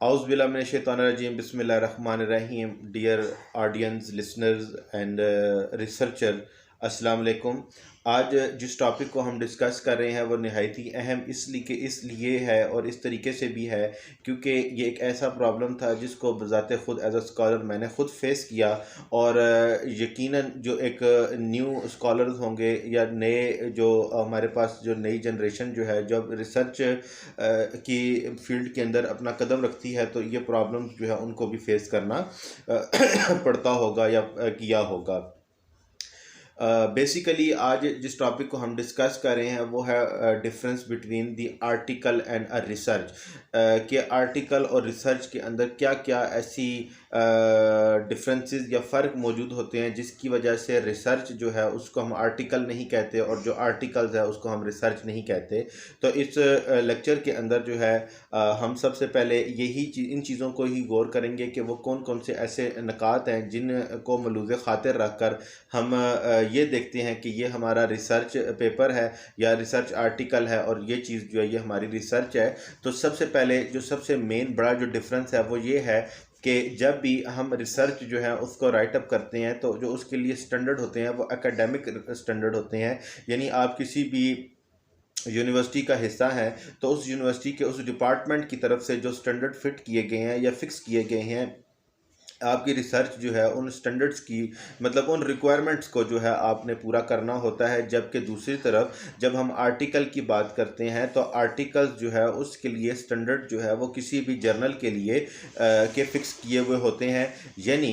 Auzubillahiminash-shaytanir-rajim. Bismillahir-rahmanir-rahim. Dear audience, listeners and researcher, अस्सलाम वालेकुम। आज जिस टॉपिक को हम डिस्कस कर रहे हैं वो नहायत ही अहम इसलिए है और इस तरीके से भी है क्योंकि ये एक ऐसा प्रॉब्लम था जिसको बज़ाते ख़ुद एज अ स्कॉलर मैंने ख़ुद फेस किया। और यकीनन जो एक न्यू स्कॉलर्स होंगे या नए जो हमारे पास जो नई जनरेशन जो है जब रिसर्च की फील्ड के अंदर अपना कदम रखती है तो ये प्रॉब्लम्स जो है उनको भी फेस करना पड़ता होगा या किया होगा। बेसिकली आज जिस टॉपिक को हम डिस्कस कर रहे हैं वो है difference between the article and a research, कि आर्टिकल और रिसर्च के अंदर क्या क्या ऐसी डिफरेंसेस या फ़र्क मौजूद होते हैं जिसकी वजह से रिसर्च जो है उसको हम आर्टिकल नहीं कहते और जो आर्टिकल्स है उसको हम रिसर्च नहीं कहते। तो इस लेक्चर के अंदर जो है हम सबसे पहले इन चीज़ों को ही गौर करेंगे कि वो कौन कौन से ऐसे निकात हैं जिनको मलूज़ ख़ातिर रख कर हम ये देखते हैं कि ये हमारा रिसर्च पेपर है या रिसर्च आर्टिकल है और ये चीज़ जो है ये हमारी रिसर्च है। तो सबसे पहले जो सबसे मेन बड़ा जो डिफरेंस है वो ये है कि जब भी हम रिसर्च जो है उसको राइट अप करते हैं तो जो उसके लिए स्टैंडर्ड होते हैं वो एकेडमिक स्टैंडर्ड होते हैं। यानी आप किसी भी यूनिवर्सिटी का हिस्सा है तो उस यूनिवर्सिटी के उस डिपार्टमेंट की तरफ से जो स्टैंडर्ड फिट किए गए हैं या फिक्स किए गए हैं, आपकी रिसर्च जो है उन स्टैंडर्ड्स की मतलब उन रिक्वायरमेंट्स को जो है आपने पूरा करना होता है। जबकि दूसरी तरफ जब हम आर्टिकल की बात करते हैं तो आर्टिकल्स जो है उसके लिए स्टैंडर्ड जो है वो किसी भी जर्नल के लिए के फिक्स किए हुए होते हैं। यानी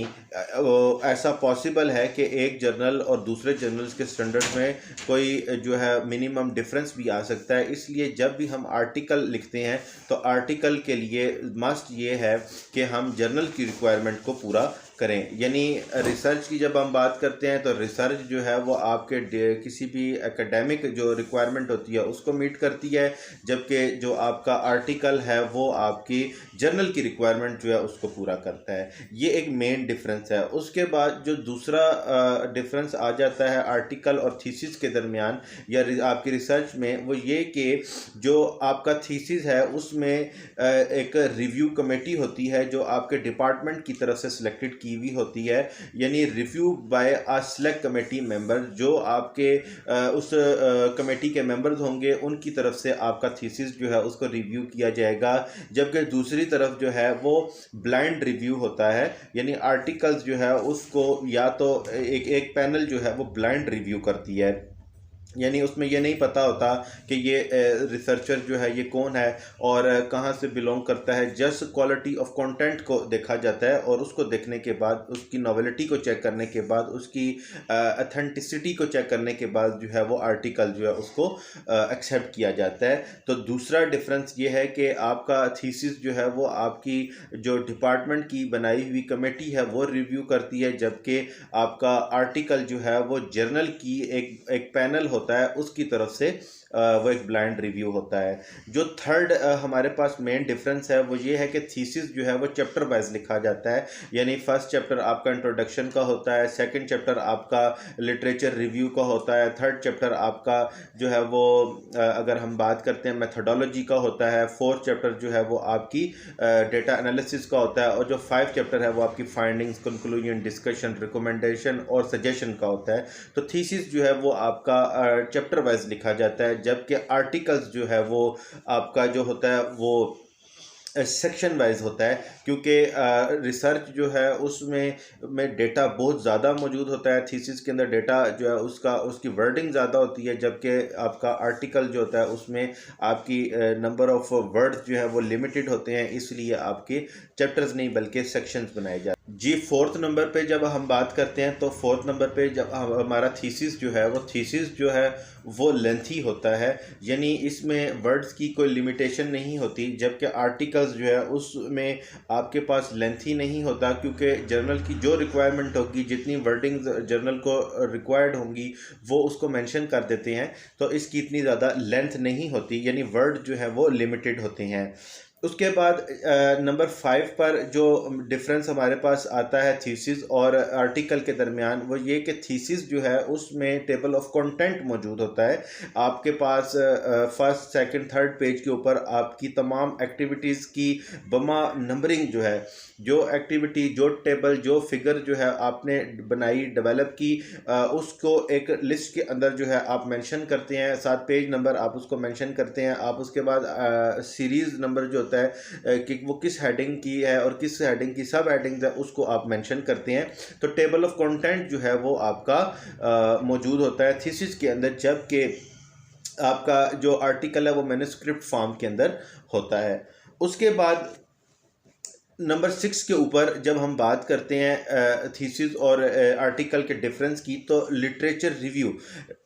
ऐसा पॉसिबल है कि एक जर्नल और दूसरे जर्नल्स के स्टैंडर्ड में कोई जो है मिनिमम डिफरेंस भी आ सकता है। इसलिए जब भी हम आर्टिकल लिखते हैं तो आर्टिकल के लिए मस्ट ये है कि हम जर्नल की रिक्वायरमेंट को पूरा करें। यानी रिसर्च की जब हम बात करते हैं तो रिसर्च जो है वो आपके किसी भी एकेडमिक जो रिक्वायरमेंट होती है उसको मीट करती है, जबकि जो आपका आर्टिकल है वो आपकी जर्नल की रिक्वायरमेंट जो है उसको पूरा करता है। ये एक मेन डिफरेंस है। उसके बाद जो दूसरा डिफरेंस आ जाता है आर्टिकल और थीसिस के दरमियान या आपकी रिसर्च में, वो ये कि जो आपका थीसिस है उसमें एक रिव्यू कमेटी होती है जो आपके डिपार्टमेंट की तरफ से सिलेक्टेड की हुई होती है। यानी रिव्यू बाय अ सिलेक्ट कमेटी मेंबर, जो आपके उस कमेटी के मेंबर्स होंगे उनकी तरफ से आपका थीसिस जो है उसको रिव्यू किया जाएगा। जबकि दूसरी तरफ जो है वो ब्लाइंड रिव्यू होता है। यानी आर्टिकल्स जो है उसको या तो एक पैनल जो है वो ब्लाइंड रिव्यू करती है, यानी उसमें ये नहीं पता होता कि ये रिसर्चर जो है ये कौन है और कहाँ से बिलोंग करता है। जस्ट क्वालिटी ऑफ कंटेंट को देखा जाता है और उसको देखने के बाद उसकी नॉवेलिटी को चेक करने के बाद उसकी अथेंटिसिटी को चेक करने के बाद जो है वो आर्टिकल जो है उसको एक्सेप्ट किया जाता है। तो दूसरा डिफरेंस ये है कि आपका थीसिस जो है वो आपकी जो डिपार्टमेंट की बनाई हुई कमेटी है वो रिव्यू करती है, जबकि आपका आर्टिकल जो है वो जर्नल की एक पैनल होता है उसकी तरफ से वो एक ब्लाइंड रिव्यू होता है। जो थर्ड हमारे पास मेन डिफरेंस है वो ये है कि थीसिस जो है वो चैप्टर वाइज लिखा जाता है। यानी फर्स्ट चैप्टर आपका इंट्रोडक्शन का होता है, सेकंड चैप्टर आपका लिटरेचर रिव्यू का होता है, थर्ड चैप्टर आपका जो है वो अगर हम बात करते हैं मेथोडोलॉजी का होता है, फोर्थ चैप्टर जो है वो आपकी डेटा एनालिसिस का होता है और जो फाइव चैप्टर है वो आपकी फाइंडिंग्स, कंक्लूजन, डिस्कशन, रिकमेंडेशन और सजेशन का होता है। तो थीसिस जो है वो आपका चैप्टर वाइज लिखा जाता है, जबकि आर्टिकल्स जो है वो आपका जो होता है वो सेक्शन वाइज होता है। क्योंकि रिसर्च जो है उसमें डेटा बहुत ज़्यादा मौजूद होता है, थीसिस के अंदर डेटा जो है उसकी वर्डिंग ज़्यादा होती है, जबकि आपका आर्टिकल जो होता है उसमें आपकी नंबर ऑफ वर्ड्स जो है वो लिमिटेड होते हैं, इसलिए आपके चैप्टर्स नहीं बल्कि सेक्शंस बनाए जाते हैं। जी, फोर्थ नंबर पे जब हम बात करते हैं तो फोर्थ नंबर पे जब हमारा थीसिस जो है वो थीसिस जो है वो लेंथी होता है। यानी इसमें वर्ड्स की कोई लिमिटेशन नहीं होती, जबकि आर्टिकल्स जो है उसमें आपके पास लेंथी नहीं होता, क्योंकि जर्नल की जो रिक्वायरमेंट होगी, जितनी वर्डिंग जर्नल को रिक्वायर्ड होंगी वो उसको मेंशन कर देते हैं, तो इसकी इतनी ज़्यादा लेंथ नहीं होती। यानी वर्ड जो है वो लिमिटेड होते हैं। उसके बाद नंबर 5 पर जो डिफरेंस हमारे पास आता है थीसिस और आर्टिकल के दरमियान, वो ये कि थीसिस जो है उसमें टेबल ऑफ कंटेंट मौजूद होता है। आपके पास फर्स्ट सेकंड थर्ड पेज के ऊपर आपकी तमाम एक्टिविटीज़ की बमा नंबरिंग जो है, जो एक्टिविटी, जो टेबल, जो फिगर जो है आपने बनाई, डेवलप की, उसको एक लिस्ट के अंदर जो है आप मेंशन करते हैं। साथ पेज नंबर आप उसको मेंशन करते हैं। आप उसके बाद सीरीज़ नंबर जो होता है कि वो किस हेडिंग की है और किस हेडिंग की सब हेडिंग्स है, उसको आप मेंशन करते हैं। तो टेबल ऑफ कंटेंट जो है वो आपका मौजूद होता है थीसिस के अंदर, जबकि आपका जो आर्टिकल है वो मैन्युस्क्रिप्ट फॉर्म के अंदर होता है। उसके बाद नंबर 6 के ऊपर जब हम बात करते हैं थीसिस और आर्टिकल के डिफरेंस की, तो लिटरेचर रिव्यू,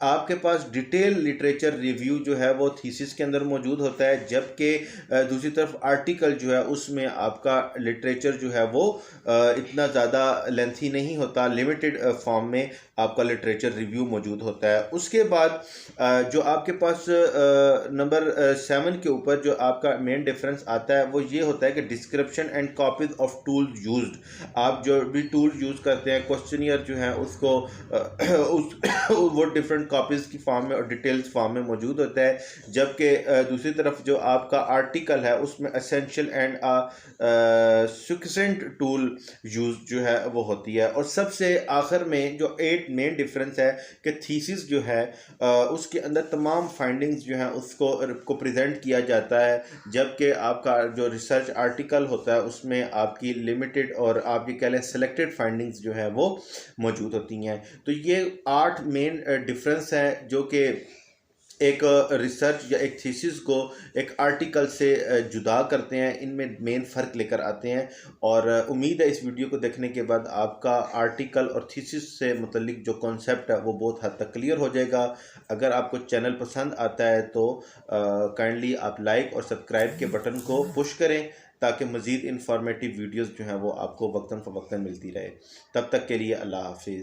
आपके पास डिटेल लिटरेचर रिव्यू जो है वो थीसिस के अंदर मौजूद होता है, जबकि दूसरी तरफ आर्टिकल जो है उसमें आपका लिटरेचर जो है वो इतना ज़्यादा लेंथी नहीं होता, लिमिटेड फॉर्म में आपका लिटरेचर रिव्यू मौजूद होता है। उसके बाद जो आपके पास नंबर 7 के ऊपर जो आपका मेन डिफरेंस आता है वो ये होता है कि description and copies of tools used. आप जो भी टूल यूज़ करते हैं, क्वेश्चनियर जो है उसको वो डिफरेंट कॉपीज़ की फॉर्म में और डिटेल्स फॉर्म में मौजूद होता है, जबकि दूसरी तरफ जो आपका आर्टिकल है उसमें एसेंशियल एंड सुक्सेंट टूल यूज़ जो है वो होती है। और सबसे आखिर में जो 8 मेन डिफरेंस है कि थीसिस जो है उसके अंदर तमाम फाइंडिंग्स जो हैं उसको प्रेजेंट किया जाता है, जबकि आपका जो रिसर्च आर्टिकल होता है उसमें आपकी लिमिटेड और आप ये कह लें सेलेक्टेड फाइंडिंग्स जो है वो मौजूद होती हैं। तो ये 8 मेन डिफरेंस है जो कि एक रिसर्च या एक थीसिस को एक आर्टिकल से जुदा करते हैं, इनमें मेन फ़र्क लेकर आते हैं। और उम्मीद है इस वीडियो को देखने के बाद आपका आर्टिकल और थीसिस से मुतल्लिक जो कॉन्सेप्ट है वो बहुत हद तक क्लियर हो जाएगा। अगर आपको चैनल पसंद आता है तो काइंडली आप लाइक और सब्सक्राइब के बटन को पुश करें, ताकि मज़ीद इंफॉर्मेटिव वीडियोज़ जो हैं वो आपको वक्तन फ़वक्तन मिलती रहे। तब तक के लिए अल्लाह हाफिज़।